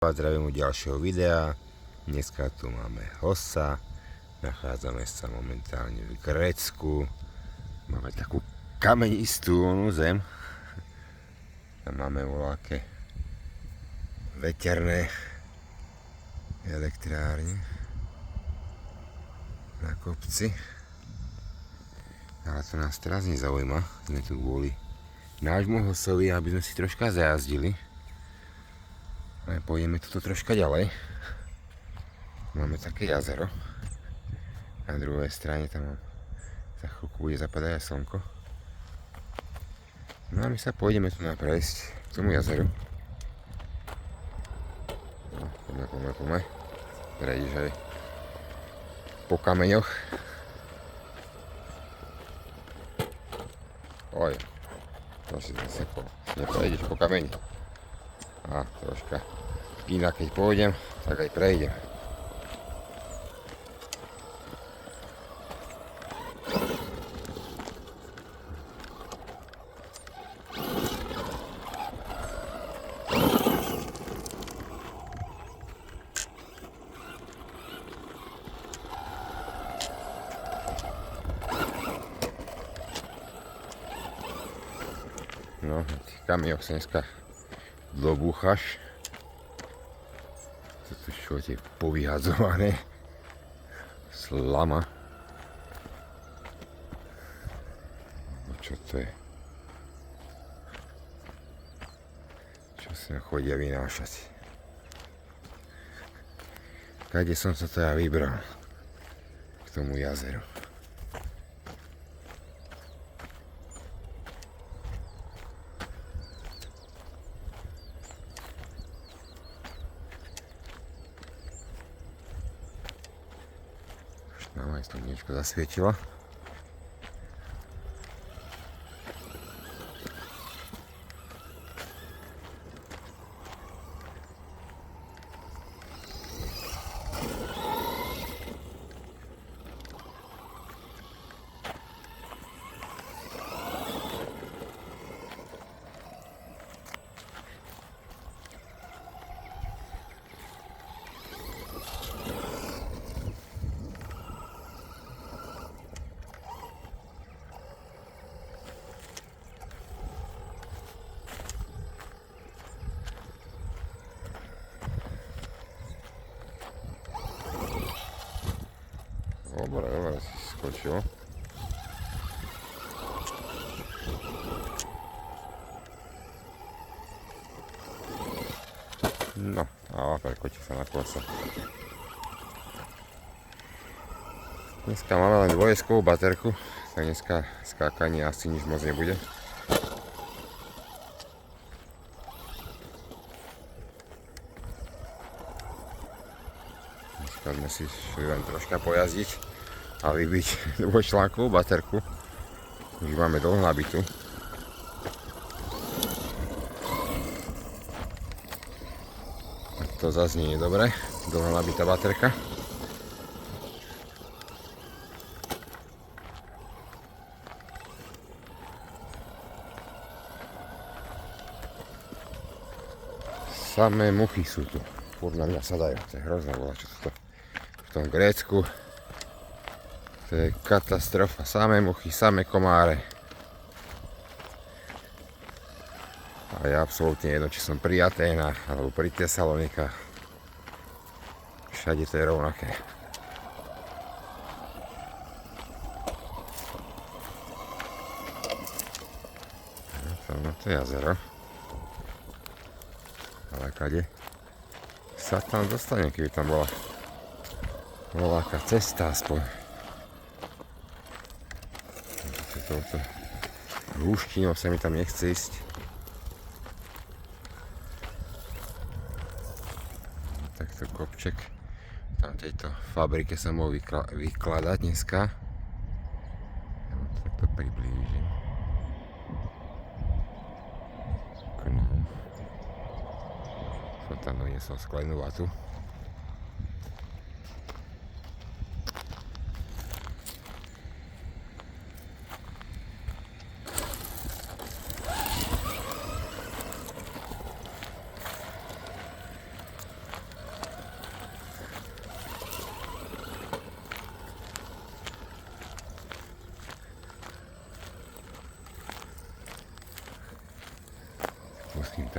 Zdravím u ďalšieho videa. Dneska tu máme hosta. Nachádzame sa momentálne v Grécku. Máme takú kamenistú zem. Tam máme voľaké veterné elektrárne na kopci. Ale to nás teraz nezaujíma. Sme tu kvôli nášmu hostovi, aby sme si troška zajazdili. Ale pôjdeme tuto troška ďalej. Máme také jazero. Na druhej strane tam za chvíľku bude zapadať aj slnko. No a my sa pôjdeme tu prejsť k tomu jazeru. No, poďme. Prejdeš aj po kameňoch. Oj, to si zasekol. Neprejdeš po kameni. A troška inak, keď pôjdem, tak aj prejdem. No, v tých kamioch sa dneska dobúchaš. Toto čo je povyhadzované. Slama. No čo to je? Čo sa chodia vynášať? Kade som sa to ja vybral? K tomu jazeru. Nám aj slnečko zasvietilo. Dobre, si skočil. No, a prekočí sa na kose. Dneska máme len dvojeskovú baterku, tak dneska skákanie asi nič moc nebude. Dneska sme si šli len troška pojazdiť a vybiť dvojčlánkovú baterku. Už máme dlho nabitú. A to zase nie je dobré, dlho nabitá baterka. Samé muchy sú tu. Furt na mňa sadajú, to je hrozné bola, čo to v tom Grécku. To je katastrofa, samé muchy, samé komáre. A je absolútne jedno, či som pri Aténach alebo pri Tesalonikách. Všade to je rovnaké. Tam na to jazero. Ale kade sa tam dostane, keby tam bola voľaká cesta aspoň. Touto húštinou sa mi tam nechce ísť. Takto kopček. Tam tejto fabrike sa mohol vykladať dneska. Ja vám to takto priblížim. Som tam doniesol sklenú vatu.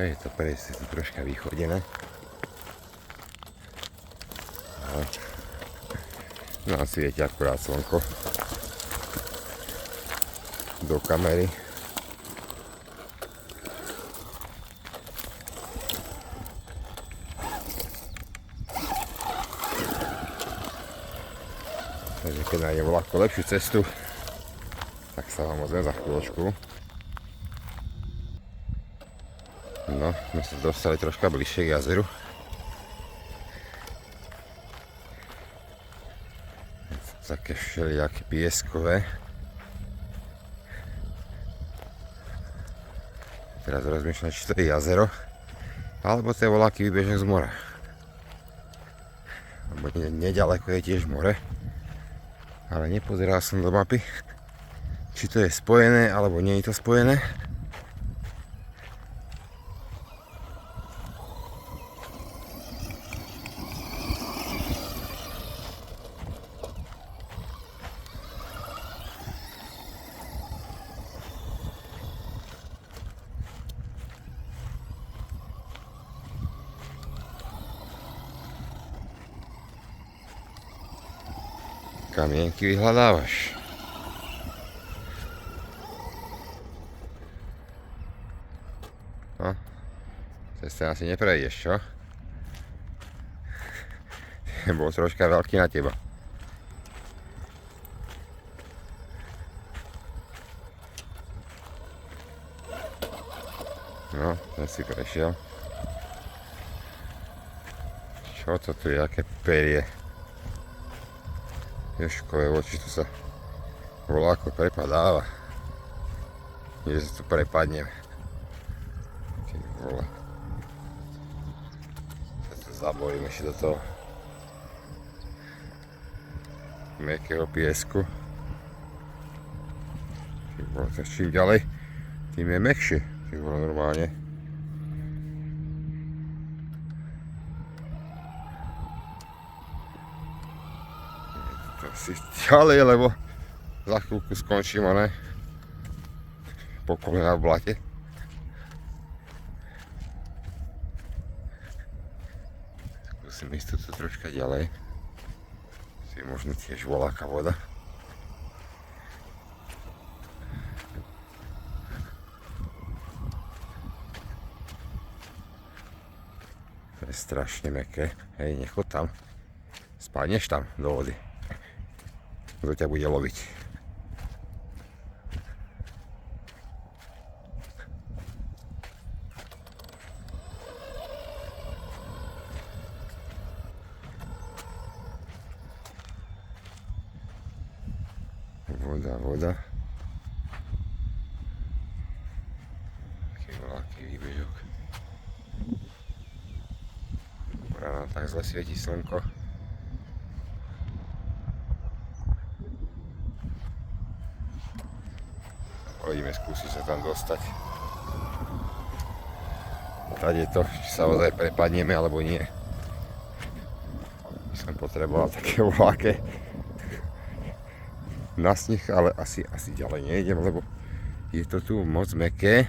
je to prejsť tu troška vychodené. No a svieti akurát slnko do kamery. Takže keď nájdem ľahko lepšiu cestu, tak sa vám ozvem za chvíľočku. No, my sa dostali troška bližšie k jazeru. Také všelijaké pieskové. Teraz rozmýšľam, či to je jazero, alebo to je voľaký výbežok z mora. Lebo nedaleko je tiež more, ale nepozeral som do mapy, či to je spojené, alebo nie je to spojené. Kamienky vyhľadávaš. No, cez ten asi neprejdeš, čo? Bol troška veľký na teba. No, ten si prešiel. Čo to tu je, aké perie? Ježkové oči, to sa voľako prepadáva. Nie, že sa tu prepadnem. Ty vole. Ja sa zabojím ešte do toho mäkkého piesku. Ty vole, to čím ďalej, tým je mäkšie. Ty vole, normálne. Si ďalej, lebo za chvíľku skončím, ne? Po kolena v blate. Skúsim ísť tu troška ďalej. Si možno tiež voľaká voda. To je strašne mäkké. Hej, nechod tam. Spadneš tam do vody. Kto ťa bude loviť. Voda. Taký veľký výbežok. Ráno tak zle svieti slnko. Poďme skúsiť sa tam dostať. Tady je to, či sa ozaj prepadneme alebo nie. By som potreboval také voľaké na sneh, ale asi ďalej nejdem, lebo je to tu moc mäkké.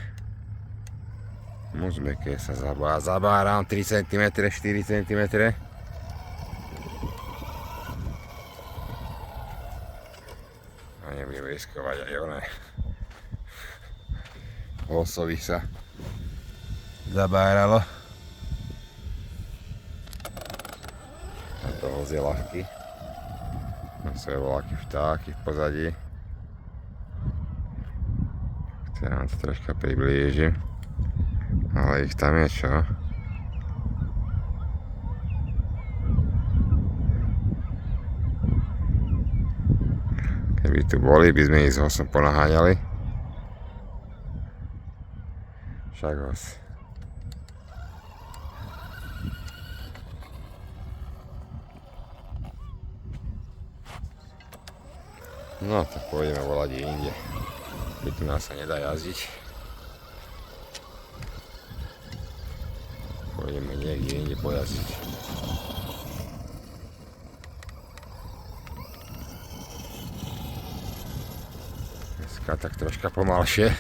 Moc mäkké sa zabáram 3 cm, 4 cm. A nebudem riskovať aj oné. Losovi sa zabáralo. A toho je ľahký. Mám svoje voľaké vtáky v pozadí. Teraz vám to troška priblížim. Ale ich tam je čo? Keby tu boli, by sme ich s hosom ponaháňali. Však hos. No, tak pôjdeme volať inde. Keď tu nás sa nedá jazdiť. Pôjdeme niekde inde pojazdiť. Dneska tak troška pomalšie,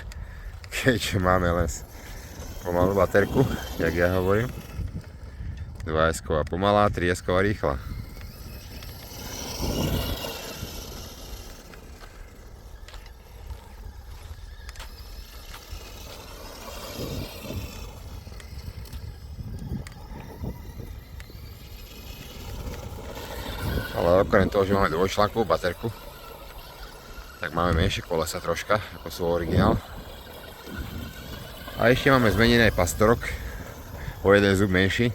keďže máme len Pomalú baterku, jak ja hovorím. 2S-ková pomalá, 3S-ková rýchla. Ale okrem toho, že máme dvojčlánkovú baterku, tak máme menšie kolesa troška, ako sú originál. A ešte máme zmenený pastorok, o jeden zub menší,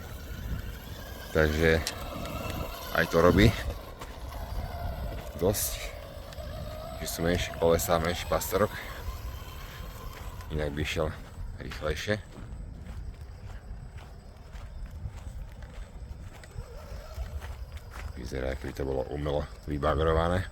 takže aj to robí dosť, že sú menšie kolesa a menší pastorok, inak by šiel rýchlejšie. Vyzerá, ako by to bolo umelo vybagrované.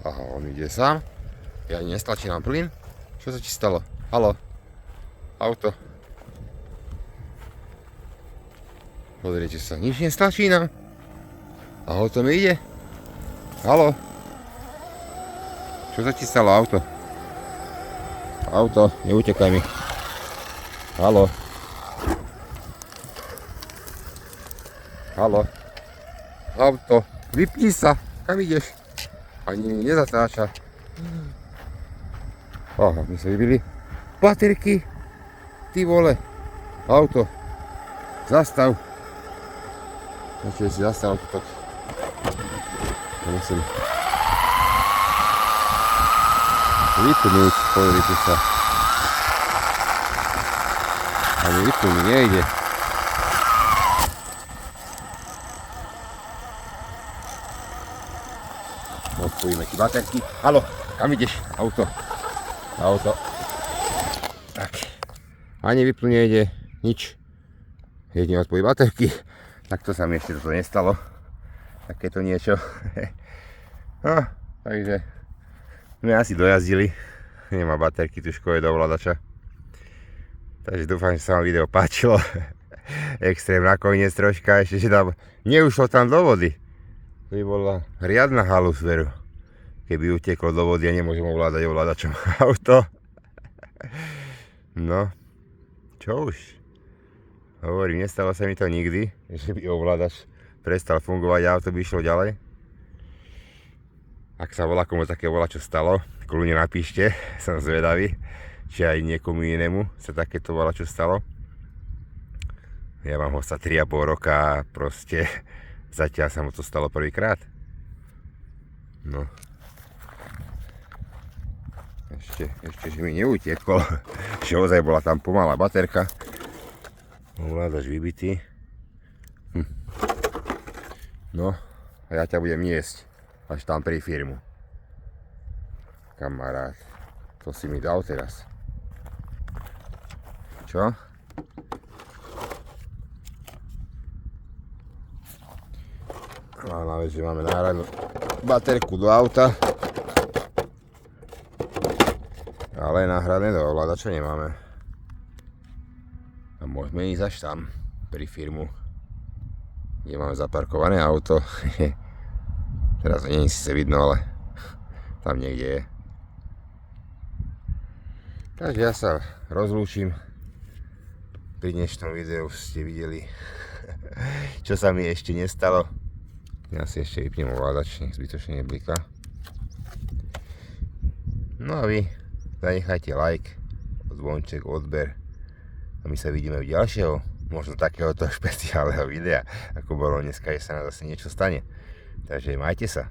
Aha, on ide sám. Ja nestlačím na plyn. Čo sa ti stalo? Haló? Auto? Pozrite sa, nič nestlačí nám. A auto mi ide? Haló? Čo sa ti stalo, auto? Auto, neutekaj mi. Haló? Haló? Auto, vypni sa, kam ideš? Ani nezatáča. Aha, my sa vybili baterky. Ty vole. Auto. Zastav. Načo si zastav toto. Musím vypnúť, pozrite sa. Ani vypnúť mi nejde. Odpojíme ti baterky. Haló, kam ideš? Auto. Auto. Tak. Ani vypnúť nejde, nič. Jedine odpojí baterky. Takto sa mi ešte toto nestalo. Takéto niečo. No, takže sme asi dojazdili. Nemá baterky, tu škoje do ovládača. Takže dúfam, že sa vám video páčilo. Extrém nakoniec troška, ešte že tam neušlo tam do vody. To by bola riadna halus, veru. Keby uteklo do vody a nemôžem ovládať ovládačom auto. No, čo už? Hovorím, nestalo sa mi to nikdy, že by ovládač prestal fungovať a auto by išlo ďalej. Ak sa volá komu také volá, čo stalo, kľudne napíšte, som zvedavý, či aj niekomu inému sa takéto volá, čo stalo. Ja mám ho sa 3,5 roka a proste zatiaľ sa mu to stalo prvýkrát. No. Ešte, že mi neutiekol, že ozaj bola tam pomalá baterka. Ovládač vybitý. No, a ja ťa budem niesť až tam pri firmu. Kamarát, to si mi dal teraz. Čo? Hlavná vec, že máme náhradnú baterku do auta. Ale náhradné do ovládača nemáme. A môžeme ísť až tam, pri firmu, kde máme zaparkované auto. Teraz to nie je síce vidno, ale tam niekde je. Takže ja sa rozlúčim. Pri dnešnom videu ste videli, čo sa mi ešte nestalo. Ja si ešte vypnem ovládač, nech zbytočne nebliká. No a vy zanechajte like, zvonček, odber a my sa vidíme u ďalšieho, možno takéhoto špeciálneho videa, ako bolo dneska, že sa nám zase niečo stane. Takže majte sa.